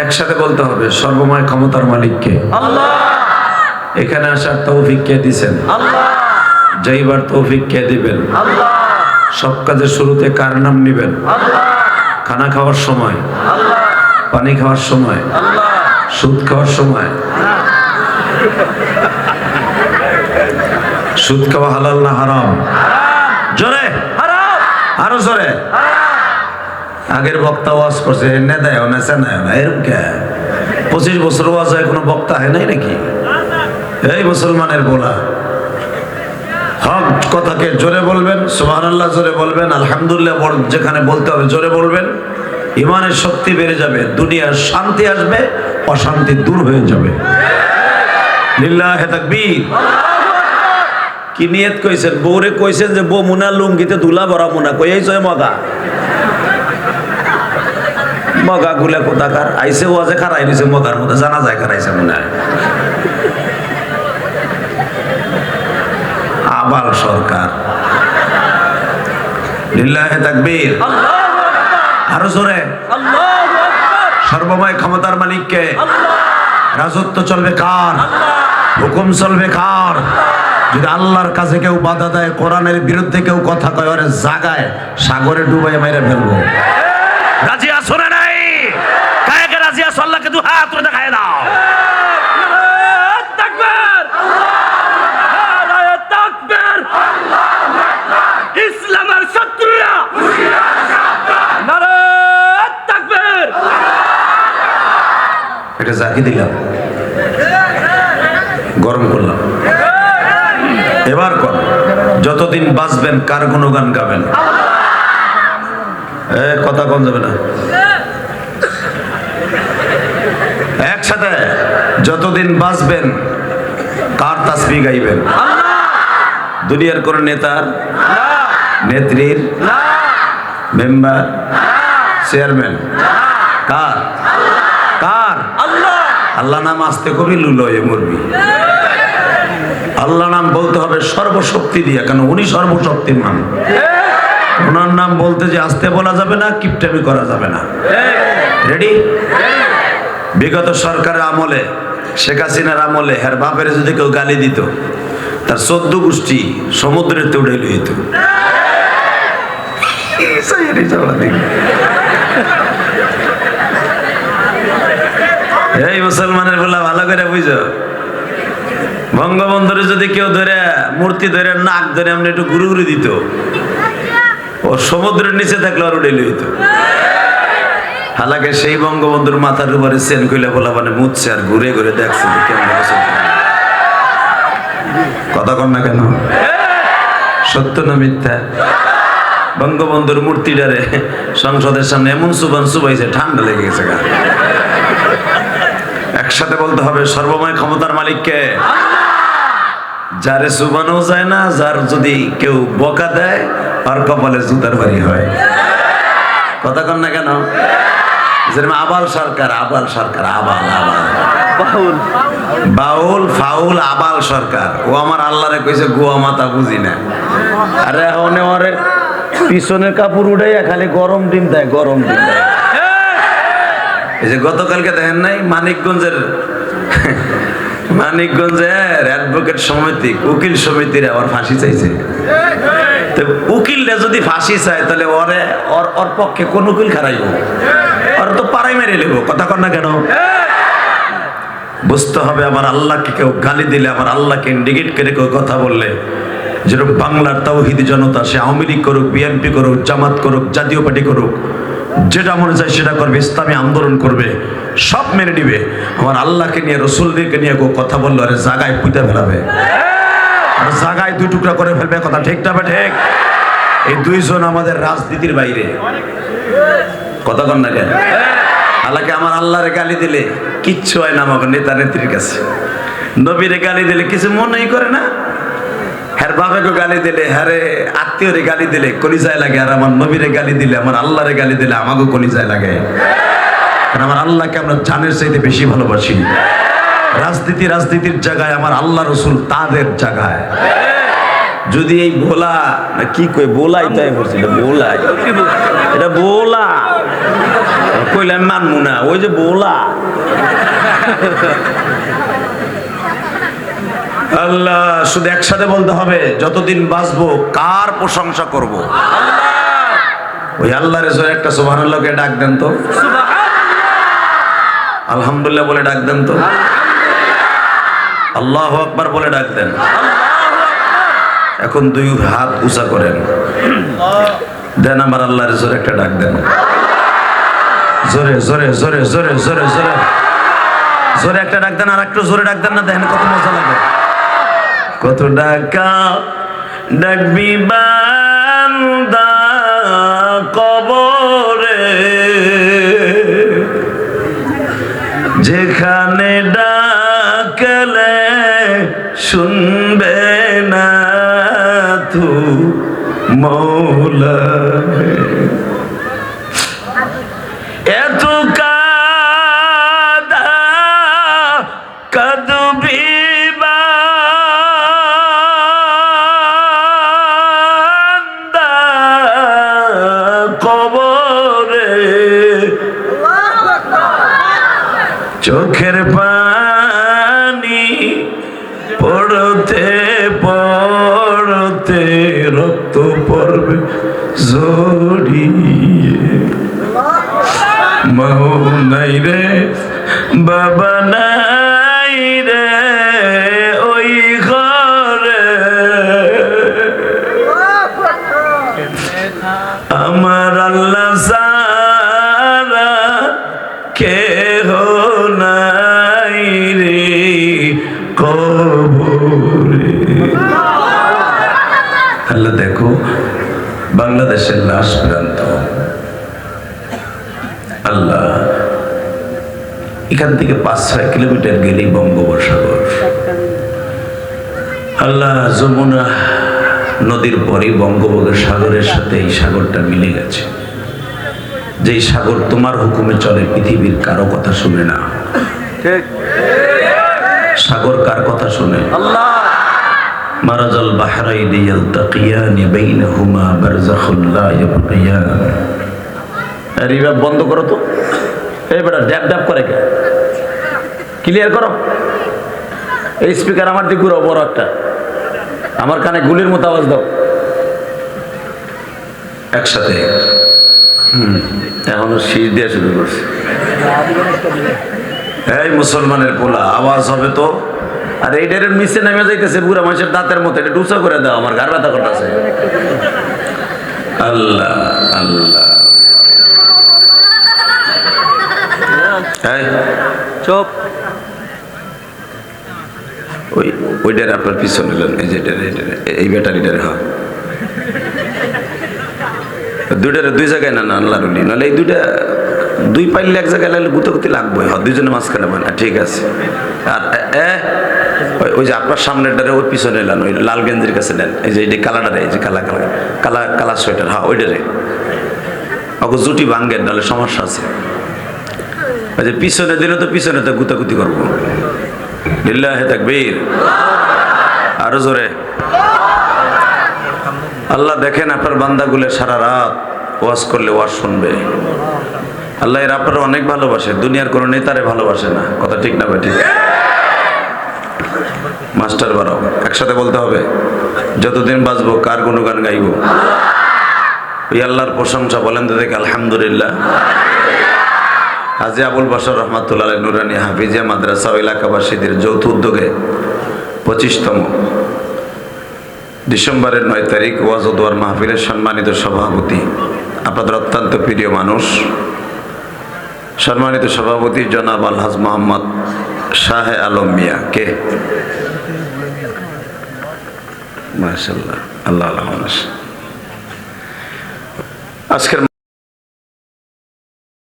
একসাথে বলতে হবে সর্বময় ক্ষমতার মালিককে আল্লাহ। এখানে আসার তৌফিক কে দিবেন আল্লাহ। যাইবার তৌফিক কে দিবেন আল্লাহ। সব কাজের শুরুতে কার নাম নিবেন আল্লাহ। খানা খাওয়ার সময় আল্লাহ। পানি খাওয়ার সময় আল্লাহ। সুদ খাওয়ার সময় সুদ খাওয়া হালাল না হারাম জোরে হারাম। আরো জোরে আগের বক্তা ওয়াজ করছে এনে দেয় না চেনায় না এরকম কে 25 বছর ওয়াজ হয় কোনো বক্তা হয় নাই নাকি এই মুসলমানের বলা হক কথাকে জোরে বলবেন সুবহানাল্লাহ জোরে বলবেন আলহামদুলিল্লাহ যেখানে বলতে হবে জোরে বলবেন ইমানের শক্তি বেড়ে যাবে দুনিয়ার শান্তি আসবে অশান্তি দূর হয়ে যাবে লিল্লাহি তাকবীর কি নিয়ত কইছেন বউরে কইছেন যে বউ মুনা লুঙ্গিতে দুলা ভরা মুনা কই জয় মগা মগা গুলা কোথাকার আইসে ওয়াজে খারাই নিছে মগার মধ্যে জানা যায় খারাইছে মনে হয় আবাল সরকার লিল্লাহি তাকবীর আরো জোরে আল্লাহু আকবার। সর্বময় ক্ষমতার মালিককে আল্লাহ। রাজত্ব চলবে কার হুকুম চলবে কার যদি আল্লাহর কাছে কেউ বাধা দেয় কোরআনের বিরুদ্ধে কেউ কথা কয় ওরে জাগায় সাগরে ডুবাই মেরে ফেলবো রাজি আছো না নাই কাকে রাজি আছো আল্লাহকে দু হাত তুলে দেখায় দাও নারায়ে তাকবীর। নারায়ে তাকবীর। ইসলামের শত্রুরা নারায়ে তাকবীর। এটা জাকি দিলাম গরম করলাম এবার কর যতদিন বাঁচবেন কার গুণগান গাবেন কথা কম যাবে না একসাথে যতদিন বাঁচবেন কার তাসবিহ গাইবেন দুনিয়ার কোন নেতার নেত্রীর মেম্বার চেয়ারম্যান কার কার আল্লাহ। আল্লাহ নাম আসতে কবি লুলয়ে মরবি আল্লাহ নাম বলতে হবে সর্বশক্তি দিয়া কেন উনি সর্বশক্তিমান ওনার নাম বলতে যে আসতে বলা যাবে না কিপটামি করা যাবে না রেডি বিগত সরকারের আমলে শেখ হাসিনার আমলে হের বাপের যদি কেউ গালি দিত তার 14 গোষ্ঠী সমুদ্রের তে উড়ে লইত এই মুসলমানের বলা ভালো করে বুঝো বঙ্গবন্ধুরে যদি কেউ ধরে মূর্তি ধরে নাক ধরে এমনি একটু ঘুরে ঘুরে দিত ও সমুদ্রের নিচে থাকলে আর উড়ে লইত হালাকে সেই বঙ্গবন্ধুর মাথার উপরে সেন কইলে বলা মানে মুছছে আর ঘুরে ঘুরে দেখছে যে কেমন কথা কন না কেন সত্য না মিথ্যা বঙ্গবন্ধুর মূর্তিটারে সংসদের সামনে এমন সুবান সুবাইছে ঠান্ডা লেগে গেছে গা একসাথে বলতে হবে সর্বময় ক্ষমতার মালিককে যারে সুবানও যায় না যার যদি কেউ বকা দেয় আর কপালে জুতার বাড়ি হয় কথা কন না কেন যেরকম আবাল সরকার আবাল সরকার আবাল আবাল বাউল বাউল ফাউল আবাল সরকার ও আমার আল্লাহরে কইছে গোয়া মাথা বুঝি না আরে ওনে ওরে পিছনের কাপড় উড়াইয়া খালি গরম ডিম দেয় গরম ডিম দেয় এই যে গতকালকে দেখেন নাই মানিকগঞ্জের অ্যাডভোকেট সমিতি উকিল সমিতির আবার ফাঁসি চাইছে তো উকিলরা যদি ফাঁসি চায় তাহলে ওরে ওর পক্ষে কোন উকিল খারাইব ওর তো পাড়াই মেরে নেব কথা কর না কেন বুঝতে হবে আমার আল্লাহকে কেউ গালি দিলে আমার আল্লাহকে ইন্ডিকেট করে কেউ কথা বললে যেরকম বাংলার তাওহীদি জনতা সে আওয়ামী লীগ করুক বিএনপি করুক জামাত করুক জাতীয় পার্টি করুক যেটা মনে চায় সেটা করবে ইসলামী আন্দোলন করবে সব মেনে নিবে আমার আল্লাহকে নিয়ে রসুলদেরকে নিয়ে কেউ কথা বললো আরে জাগায় পুঁতে ফেলাবে আর জাগায় দুই টুকরা করে ফেলবে কথা ঠিক না ঠিক এই দুইজন আমাদের রাজনীতির বাইরে কথা কন না কেন আল্লাহকে আমার আল্লাহরে গালি দিলে কিচ্ছু হয় না আমাকে নেতা নেত্রীর কাছে নবীরে গালি দিলে কিছু মনেই করে না হ্যার বাবাকে গালি দিলে হ্যারে আত্মীয়রে গালি দিলে কলিজায় লাগে আর আমার নবীরে গালি দিলে আমার আল্লাহরে গালি দিলে আমাকে কলিজায় লাগে কারণ আমার আল্লাহকে আমরা জানের চাইতে বেশি ভালোবাসি রাজনীতির জায়গায় আমার আল্লাহ রসুল তাদের জায়গায় যদি এই ভোলা কি কই বোলাই তাই বলছি এটা বোলাই এটা বোলা কইলে আমি মানবো না, ওই যে বলা। আল্লাহ, শুধু একসাথে বলতে হবে, যতদিন বাঁচবো কার প্রশংসা করব? ওই আল্লাহ রেজোর একটা সুবহানাল্লাহকে ডাক দেন তো, আলহামদুলিল্লাহ বলে ডাক দেন তো, আল্লাহু আকবার বলে ডাক দেন। এখন দুই হাত উঁচা করেন, দেন আমার আল্লাহ রেজোর একটা ডাক দেন। জোরে জোরে জোরে জোরে জোরে জোরে জোরে একটা ডাক দেন। আর একটু জোরে ডাক দেন না, দেখেন কত মজা লাগে। কত ডাকা ডাকবি বান্দা কবরে, যেখানে ডাকলে শুনবে না তু মৌলা। এত কাদা কাদবি বান্দা কবরে, চোখের পানি পড়তে পড়তে রক্ত পড়বে জড়িয়ে। মাও নাই রে, বাবা নাই রে ওই ঘরে, আমার আল্লাহ সারা কেহ নাই রে কবরে। আল্লাহ দেখো, বাংলাদেশের লাশ প্রান্ত। আল্লাহ, এখান থেকে 5-6 কিলোমিটার গেলেই বঙ্গোপসাগর। আল্লাহ, যমুনা নদীর পরে বঙ্গোপসাগরের সাথে এই সাগরটা মিলে গেছে। যেই সাগর তোমার হুকুমে চলে, পৃথিবীর কারো কথা শুনে না। ঠিক। সাগর কার কথা শুনে? আল্লাহ। মারাজাল বাহরাইনি ইয়ালতাকিয়ানি বাইনাহুমা বারযাখুন লা ইয়াবগিয়ান। রিভাব বন্ধ করো তো। এই বেটা ড্যাপ ড্যাপ করে কে? ক্লিয়ার করো। এই স্পিকার আমার দিকে ঘুরো, বড় একটা, আমার কানে গুলির মতো আওয়াজ দাও একসাথে। এখনো শীষ দিয়ে শুরু করছে। এই মুসলমানের পোলা, আওয়াজ হবে তো। আর এই ডেরের মিশে নেমে যাইতেছে বুড়া মানুষের দাঁতের মতো, এটা ডুসা করে দাও, আমার ঘাড় ব্যথা করতেছে। আল্লাহ আল্লাহ। চুপ। ওইটার আপনার পিছনে এই যে এই ব্যাটারিটার, হ্যাঁ দুইটারে দুই জায়গায় না আল্লাহ রুলি, নাহলে এই দুই পাইলে এক জায়গায় লাগলে গুতাগুতি লাগবে। হ্যাঁ, দুইজনে মাঝখানে মানে ঠিক আছে। আর ওই যে আপনার সামনেটারে ওই পিছনে নেন, ওই লাল গেঞ্জির কাছে নেন, এই যে এই কালাটারে, এই যে কালা কালা কালা কালা সোয়েটার, হ্যাঁ ওইটারে ওকে জুটি ভাঙ্গেন, নাহলে সমস্যা আছে। ওই যে পিছনে দিলে তো পিছনে তো গুতাগুতি করবো। লিল্লাহি তাকবীর, আরো জোরে। আল্লাহ দেখেন, আপনার বান্দাগুলো সারা রাত ওয়াজ করলে ওয়াজ শুনবে। আল্লাহ এর আপনারা অনেক ভালোবাসে, দুনিয়ার কোনো নেতারে ভালোবাসে না। কথা ঠিক না ভাই? ঠিক। মাস্টার বাড়াও, একসাথে বলতে হবে, যতদিন বাঁচবো কার গুণগান গাইব? ওই আল্লাহর প্রশংসা বলেন তো দেখে, আলহামদুলিল্লাহ। হাজী আবুল বাশার রহমাতুল্লাহ নুরানি হাফিজিয়া মাদ্রাসা ও এলাকাবাসীদের যৌথ উদ্যোগে 25তম ডিসেম্বরের 9 তারিখ ওয়াজ ও দোয়ার মাহফিলের সম্মানিত সভাপতি, আপনাদের অত্যন্ত প্রিয় মানুষ, সম্মানিত সভাপতি জনাব আলহাজ মোহাম্মদ শাহ আলম মিয়া। কে? মাশাআল্লাহ, আল্লাহ আজকের